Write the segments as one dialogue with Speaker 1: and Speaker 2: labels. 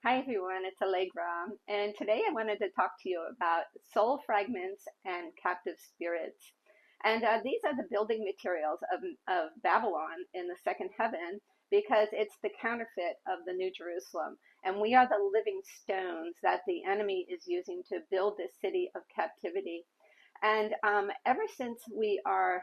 Speaker 1: Hi everyone, it's Allegra, and today I wanted to talk to you about soul fragments and captive spirits. And these are the building materials of Babylon in the second heaven because it's the counterfeit of the New Jerusalem. And we are the living stones that the enemy is using to build this city of captivity. And ever since we are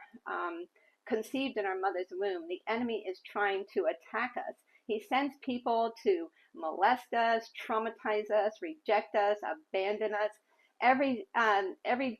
Speaker 1: conceived in our mother's womb, the enemy is trying to attack us. He sends people to molest us, traumatize us, reject us, abandon us, every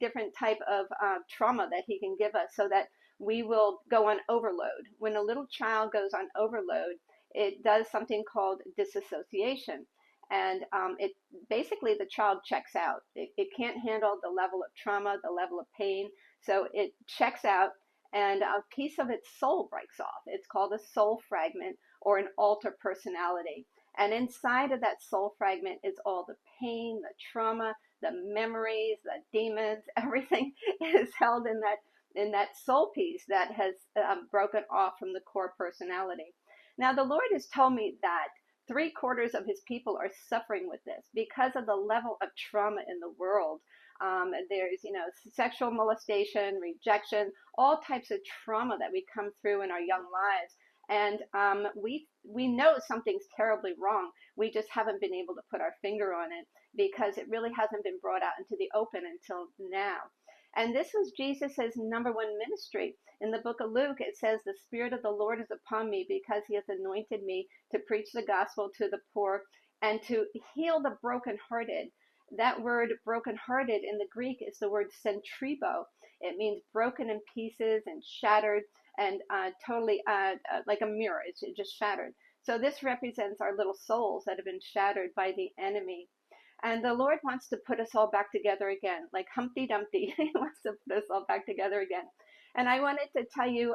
Speaker 1: different type of trauma that he can give us, so that we will go on overload. When a little child goes on overload, it does something called disassociation. And it basically the child checks out. It can't handle the level of trauma, the level of pain, so it checks out, and a piece of its soul breaks off. It's called a soul fragment or an alter personality. And inside of that soul fragment is all the pain, the trauma, the memories, the demons, everything is held in that soul piece that has broken off from the core personality. Now, the Lord has told me that three-quarters of his people are suffering with this because of the level of trauma in the world. There's, sexual molestation, rejection, all types of trauma that we come through in our young lives. And we know something's terribly wrong. We just haven't been able to put our finger on it because it really hasn't been brought out into the open until now. And this was Jesus's number one ministry. In the book of Luke, it says, "The Spirit of the Lord is upon me because he has anointed me to preach the gospel to the poor and to heal the brokenhearted." That word brokenhearted in the Greek is the word centribo. It means broken in pieces and shattered and totally like a mirror. It's just shattered. So this represents our little souls that have been shattered by the enemy. And the Lord wants to put us all back together again, like Humpty Dumpty. He wants to put us all back together again. And I wanted to tell you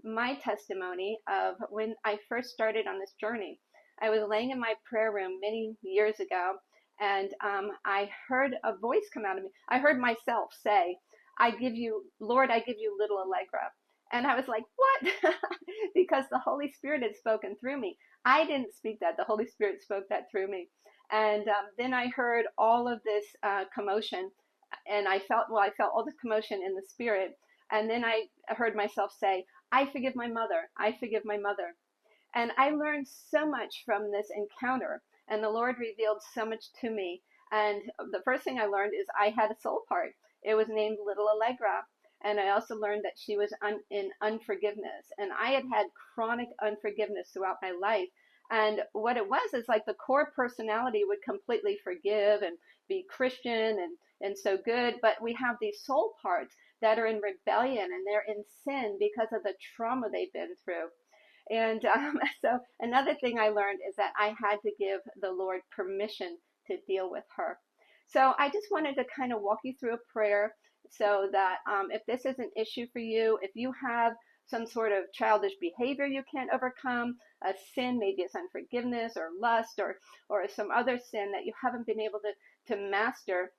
Speaker 1: my testimony of when I first started on this journey. I was laying in my prayer room many years ago, and I heard a voice come out of me. I heard myself say, Lord, I give you little Allegra. And I was like, what? Because the Holy Spirit had spoken through me. I didn't speak that. The Holy Spirit spoke that through me. And then I heard all of this commotion, and I felt all this commotion in the spirit. And then I heard myself say, I forgive my mother. I forgive my mother. And I learned so much from this encounter, and the Lord revealed so much to me. And the first thing I learned is I had a soul part. It was named Little Allegra. And I also learned that she was in unforgiveness. And I had had chronic unforgiveness throughout my life. And what it was is like the core personality would completely forgive and be Christian and so good. But we have these soul parts that are in rebellion, and they're in sin because of the trauma they've been through. And so another thing I learned is that I had to give the Lord permission to deal with her. So I just wanted to kind of walk you through a prayer so that if this is an issue for you, if you have some sort of childish behavior you can't overcome, a sin, maybe it's unforgiveness or lust or some other sin that you haven't been able to master.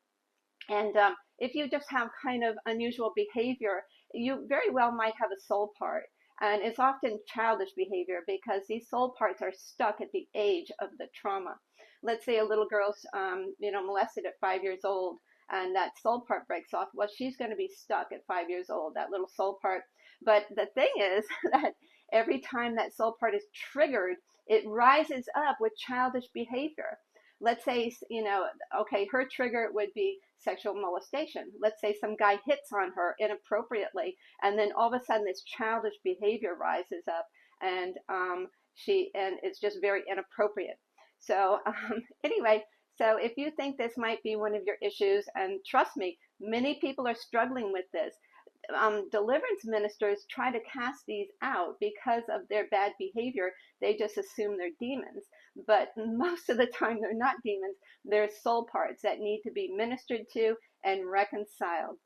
Speaker 1: And if you just have kind of unusual behavior, you very well might have a soul part. And it's often childish behavior because these soul parts are stuck at the age of the trauma. Let's say a little girl's, molested at 5 years old, and that soul part breaks off. Well, she's going to be stuck at 5 years old, that little soul part. But the thing is that every time that soul part is triggered, it rises up with childish behavior. Let's say, okay, her trigger would be sexual molestation. Let's say some guy hits on her inappropriately, and then all of a sudden this childish behavior rises up, and it's just very inappropriate. So anyway, so if you think this might be one of your issues, and trust me, many people are struggling with this. Deliverance ministers try to cast these out because of their bad behavior. They just assume they're demons. But most of the time, they're not demons. They're soul parts that need to be ministered to and reconciled.